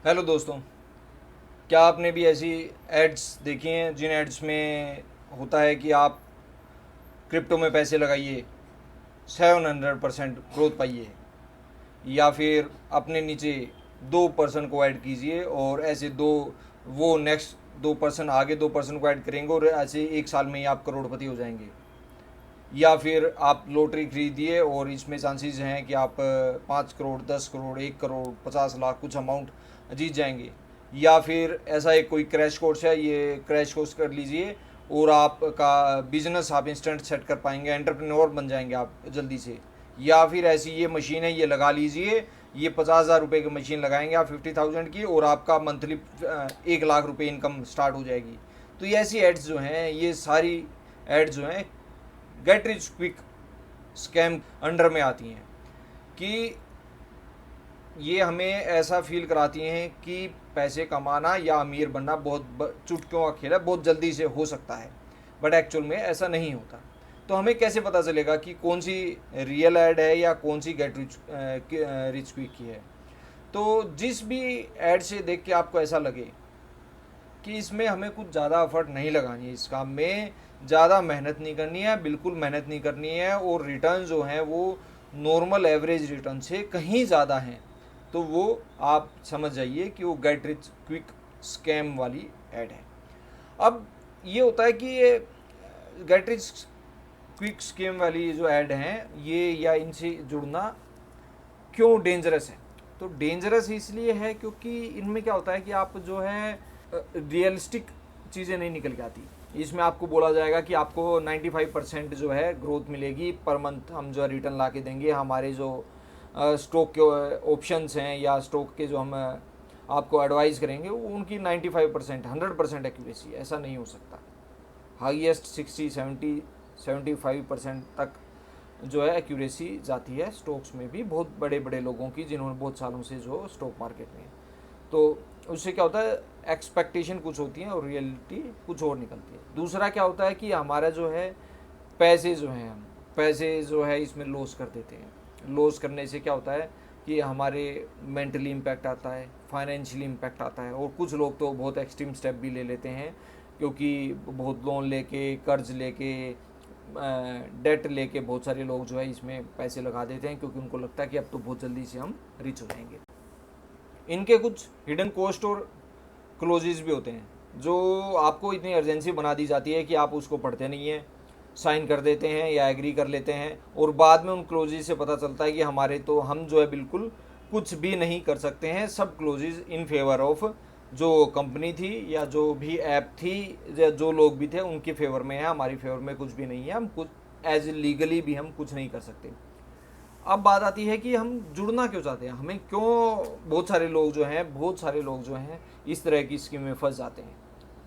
Hello दोस्तों। क्या आपने भी ऐसी एड्स देखी हैं जिन एड्स में होता है कि आप क्रिप्टो में पैसे लगाइए, 700% ग्रोथ पाइए, या फिर अपने नीचे 2% को ऐड कीजिए और ऐसे दो वो नेक्स्ट 2% आगे 2% को ऐड करेंगे और ऐसे एक साल में ही आप करोड़पति हो जाएंगे। या फिर आप लॉटरी खरीदिए और इसमें चांसेस हैं कि आप 5 करोड़, 10 करोड़, 1 करोड़, 50 लाख कुछ अमाउंट जीत जाएंगे। या फिर ऐसा एक कोई क्रैश कोर्स है, ये क्रैश कोर्स कर लीजिए और आपका बिजनेस आप इंस्टेंट सेट कर पाएंगे, एंटरप्रेन्योर बन जाएंगे आप जल्दी से। या फिर ऐसी ये मशीन है, ये लगा लीजिए, ये 50,000 रुपये की मशीन लगाएंगे आप 50,000 की, और आपका मंथली 1 लाख रुपये इनकम स्टार्ट हो जाएगी। तो ये ऐसी एड्स जो हैं, ये सारी एड्स जो हैं get rich quick scam under में आती हैं कि ये हमें ऐसा फील कराती हैं कि पैसे कमाना या अमीर बनना बहुत चुटकियों का खेल है, बहुत जल्दी से हो सकता है। बट एक्चुअल में ऐसा नहीं होता। तो हमें कैसे पता चलेगा कि कौन सी रियल एड है या कौन सी गेट रिच रिच क्विक की है? तो जिस भी एड से देख के आपको ऐसा लगे कि इसमें हमें कुछ ज़्यादा एफर्ट नहीं लगानी है, इस काम में ज़्यादा मेहनत नहीं करनी है, बिल्कुल मेहनत नहीं करनी है, और रिटर्न जो हैं वो नॉर्मल एवरेज रिटर्न से कहीं ज़्यादा हैं, तो वो आप समझ जाइए कि वो गेट रिच क्विक स्कैम वाली ऐड है। अब ये होता है कि ये गेट रिच क्विक स्कैम वाली जो ऐड हैं ये, या इनसे जुड़ना क्यों डेंजरस है? तो डेंजरस इसलिए है क्योंकि इनमें क्या होता है कि आप जो है रियलिस्टिक चीज़ें नहीं निकल के आती। इसमें आपको बोला जाएगा कि आपको 95% जो है ग्रोथ मिलेगी पर मंथ, हम जो है रिटर्न ला के देंगे, हमारे जो स्टॉक के ऑप्शंस हैं या स्टॉक के जो हम आपको एडवाइस करेंगे वो उनकी 95%, 100% एक्यूरेसी। ऐसा नहीं हो सकता। हाईएस्ट 60, 75% तक जो है एक्यूरेसी जाती है स्टॉक्स में भी, बहुत बड़े बड़े लोगों की जिन्होंने बहुत सालों से जो स्टॉक मार्केट में। तो उससे क्या होता है, एक्सपेक्टेशन कुछ होती है और रियलिटी कुछ और निकलती है। दूसरा क्या होता है कि हमारा जो है पैसे जो हैं, हम पैसे जो है इसमें लॉस कर देते हैं। लॉस करने से क्या होता है कि हमारे मेंटली इम्पैक्ट आता है, फाइनेंशियली इम्पैक्ट आता है, और कुछ लोग तो बहुत एक्सट्रीम स्टेप भी ले लेते हैं क्योंकि बहुत लोन लेके, कर्ज लेके, डेट लेके बहुत सारे लोग जो है इसमें पैसे लगा देते हैं क्योंकि उनको लगता है कि अब तो बहुत जल्दी से हम रिच हो जाएंगे। इनके कुछ हिडन कॉस्ट और क्लोजेज भी होते हैं जो आपको इतनी अर्जेंसी बना दी जाती है कि आप उसको पढ़ते नहीं हैं, साइन कर देते हैं या एग्री कर लेते हैं, और बाद में उन क्लोजेज से पता चलता है कि हमारे तो हम जो है बिल्कुल कुछ भी नहीं कर सकते हैं। सब क्लोजेज इन फेवर ऑफ जो कंपनी थी या जो भी ऐप थी या जो लोग भी थे उनके फेवर में है, हमारी फेवर में कुछ भी नहीं है। हम कुछ एज लीगली भी हम कुछ नहीं कर सकते। अब बात आती है कि हम जुड़ना क्यों चाहते हैं, हमें क्यों, बहुत सारे लोग जो हैं इस तरह की स्कीम में फंस जाते हैं,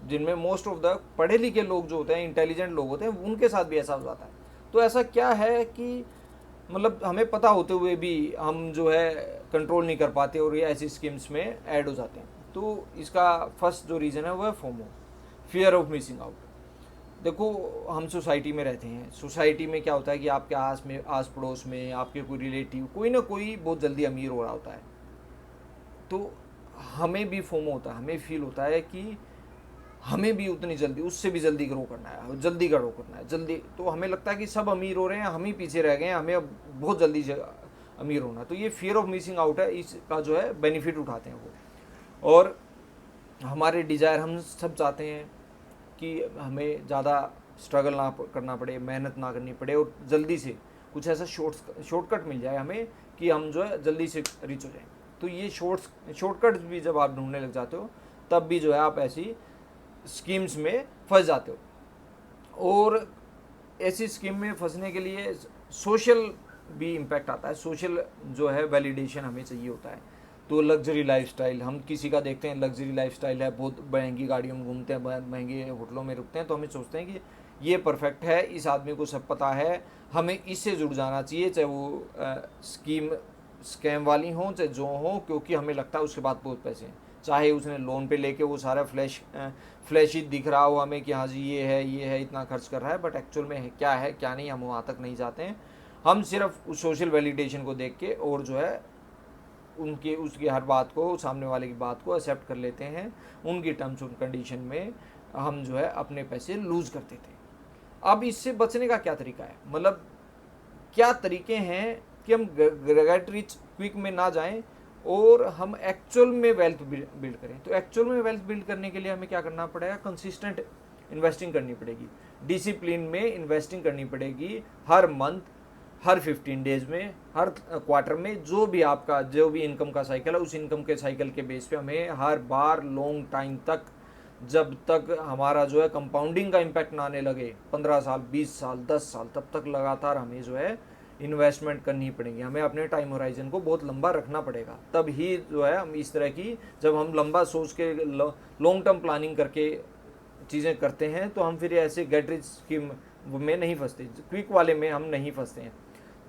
जिनमें मोस्ट ऑफ द पढ़े लिखे लोग जो होते हैं, इंटेलिजेंट लोग होते हैं, उनके साथ भी ऐसा हो जाता है। तो ऐसा क्या है कि मतलब हमें पता होते हुए भी हम जो है कंट्रोल नहीं कर पाते और ये ऐसी स्कीम्स में ऐड हो जाते हैं। तो इसका फर्स्ट जो रीज़न है वो है FOMO, fear of missing out. देखो, हम सोसाइटी में रहते हैं, सोसाइटी में क्या होता है कि आपके आस पड़ोस में आपके कोई रिलेटिव कोई ना कोई बहुत जल्दी अमीर हो रहा होता है, तो हमें भी फोमो होता है, हमें फील होता है कि हमें भी उतनी जल्दी, उससे भी जल्दी ग्रो करना है, जल्दी ग्रो करना है जल्दी। तो हमें लगता है कि सब अमीर हो रहे हैं, हम ही पीछे रह गए हैं, हमें अब बहुत जल्दी से अमीर होना। तो ये फियर ऑफ मिसिंग आउट है, इसका जो है बेनिफिट उठाते हैं वो। और हमारे डिज़ायर, हम सब चाहते हैं कि हमें ज़्यादा स्ट्रगल ना करना पड़े, मेहनत ना करनी पड़े, और जल्दी से कुछ ऐसा शॉर्टकट मिल जाए हमें कि हम जो है जल्दी से रिच हो जाएं। तो ये शॉर्टकट भी जब आप ढूंढने लग जाते हो तब भी जो है आप ऐसी स्कीम्स में फंस जाते हो। और ऐसी स्कीम में फंसने के लिए सोशल भी इम्पैक्ट आता है, सोशल जो है वैलिडेशन हमें चाहिए होता है। तो लग्जरी लाइफस्टाइल, हम किसी का देखते हैं लग्जरी लाइफस्टाइल है, बहुत महंगी गाड़ियों में घूमते हैं, महंगे होटलों में रुकते हैं, तो हमें सोचते हैं कि ये परफेक्ट है, इस आदमी को सब पता है, हमें इससे जुड़ जाना चाहिए, चाहे वो स्कीम स्कैम वाली हों चाहे जो हों, क्योंकि हमें लगता है उसके बाद बहुत पैसे हैं। चाहे उसने लोन पे लेके वो सारा फ्लैश ही दिख रहा हो हमें कि हाँ जी ये है इतना खर्च कर रहा है, बट एक्चुअल में है क्या नहीं, हम वहाँ तक नहीं जाते हैं। हम सिर्फ उस सोशल वैलिडेशन को देख के और जो है उनके उसकी हर बात को, सामने वाले की बात को एक्सेप्ट कर लेते हैं, उनकी टर्म्स एंड कंडीशन में हम जो है अपने पैसे लूज़ करते थे। अब इससे बचने का क्या तरीका है, मतलब क्या तरीके हैं कि हम गेट रिच क्विक में ना जाएं और हम एक्चुअल में वेल्थ बिल्ड करें। तो एक्चुअल में वेल्थ बिल्ड करने के लिए हमें क्या करना पड़ेगा, कंसिस्टेंट इन्वेस्टिंग करनी पड़ेगी, डिसिप्लिन में इन्वेस्टिंग करनी पड़ेगी, हर मंथ, हर 15 डेज में, हर क्वार्टर में, जो भी इनकम का साइकिल है उस इनकम के साइकिल के बेस पे हमें हर बार लॉन्ग टाइम तक, जब तक हमारा जो है कंपाउंडिंग का इम्पैक्ट ना आने लगे, 15 साल, 20 साल, 10 साल, तब तक लगातार हमें जो है इन्वेस्टमेंट करनी पड़ेगी। हमें अपने टाइम होराइजन को बहुत लंबा रखना पड़ेगा, तब ही जो है हम इस तरह की, जब हम लंबा सोच के लॉन्ग टर्म प्लानिंग करके चीज़ें करते हैं तो हम फिर ऐसे गेट रिच स्कीम में नहीं फंसते, क्विक वाले में हम नहीं फंसते हैं।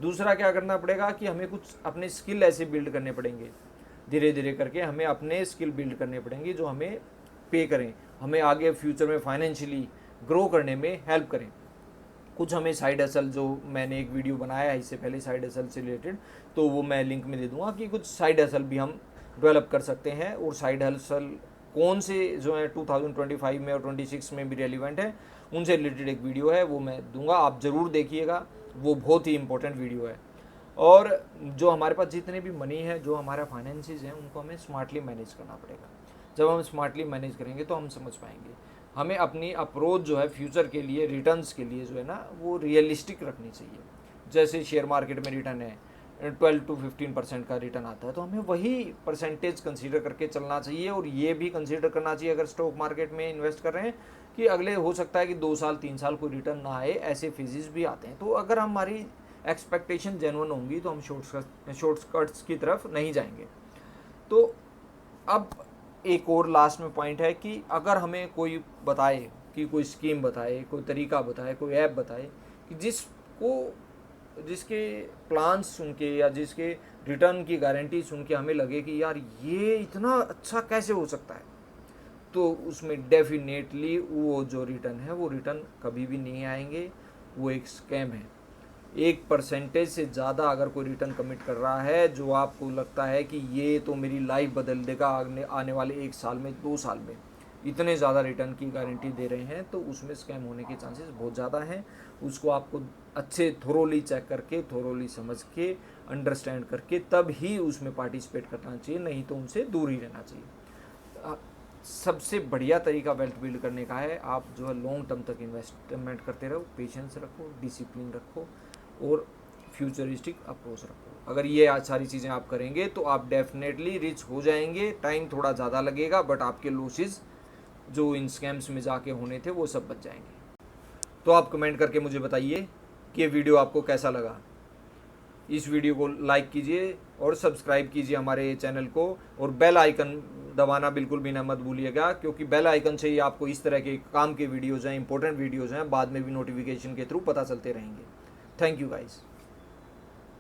दूसरा क्या करना पड़ेगा कि हमें कुछ अपने स्किल ऐसे बिल्ड करने पड़ेंगे, धीरे धीरे करके हमें अपने स्किल बिल्ड करने पड़ेंगे जो हमें पे करें, हमें आगे फ्यूचर में फाइनेंशियली ग्रो करने में हेल्प करें। कुछ हमें साइड हसल, जो मैंने एक वीडियो बनाया है इससे पहले साइड हसल से रिलेटेड, तो वो मैं लिंक में दे दूंगा कि कुछ साइड हसल भी हम डेवलप कर सकते हैं। और साइड हसल कौन से जो है 2025 में और 26 में भी रेलिवेंट है, उनसे रिलेटेड एक वीडियो है, वो मैं दूंगा, आप ज़रूर देखिएगा, वो बहुत ही इंपॉर्टेंट वीडियो है। और जो हमारे पास जितने भी मनी है, जो हमारा फाइनेंसेस हैं, उनको हमें स्मार्टली मैनेज करना पड़ेगा। जब हम स्मार्टली मैनेज करेंगे तो हम समझ पाएंगे। हमें अपनी अप्रोच जो है फ्यूचर के लिए, रिटर्न्स के लिए जो है ना, वो रियलिस्टिक रखनी चाहिए। जैसे शेयर मार्केट में रिटर्न है 12 to 15% का रिटर्न आता है, तो हमें वही परसेंटेज कंसीडर करके चलना चाहिए। और ये भी कंसीडर करना चाहिए अगर स्टॉक मार्केट में इन्वेस्ट कर रहे हैं कि अगले हो सकता है कि 2 साल 3 साल कोई रिटर्न ना आए, ऐसे फेजेस भी आते हैं। तो अगर हमारी एक्सपेक्टेशन जेन्युइन होंगी तो हम शॉर्टकट्स की तरफ नहीं जाएंगे। तो अब एक और लास्ट में पॉइंट है कि अगर हमें कोई बताए कि कोई स्कीम बताए, कोई तरीका बताए, कोई ऐप बताए कि जिसके प्लान्स सुन के या जिसके रिटर्न की गारंटी सुन के हमें लगे कि यार ये इतना अच्छा कैसे हो सकता है, तो उसमें डेफिनेटली वो जो रिटर्न है वो रिटर्न कभी भी नहीं आएंगे, वो एक स्कैम है। 1% से ज़्यादा अगर कोई रिटर्न कमिट कर रहा है जो आपको लगता है कि ये तो मेरी लाइफ बदल देगा आने वाले 1 साल में, 2 साल में, इतने ज़्यादा रिटर्न की गारंटी दे रहे हैं, तो उसमें स्कैम होने के चांसेस बहुत ज़्यादा हैं। उसको आपको अच्छे थोरोली चेक करके, थोरोली समझ के, अंडरस्टैंड करके तब ही उसमें पार्टिसिपेट करना चाहिए, नहीं तो उनसे दूर ही रहना चाहिए। सबसे बढ़िया तरीका वेल्थ बिल्ड करने का है, आप जो है लॉन्ग टर्म तक इन्वेस्टमेंट करते रहो, पेशेंस रखो, डिसिप्लिन रखो और फ्यूचरिस्टिक अप्रोच रखो। अगर ये आज सारी चीज़ें आप करेंगे तो आप डेफिनेटली रिच हो जाएंगे। टाइम थोड़ा ज़्यादा लगेगा, बट आपके लॉसेस जो इन स्कैम्स में जाके होने थे वो सब बच जाएंगे। तो आप कमेंट करके मुझे बताइए कि ये वीडियो आपको कैसा लगा। इस वीडियो को लाइक कीजिए और सब्सक्राइब कीजिए हमारे चैनल को, और बेल आइकन दबाना बिल्कुल भी ना मत भूलिएगा, क्योंकि बेल आइकन से ही आपको इस तरह के काम के वीडियोज़ हैं, इंपॉर्टेंट वीडियोज़ हैं, बाद में भी नोटिफिकेशन के थ्रू पता चलते रहेंगे। Thank you guys.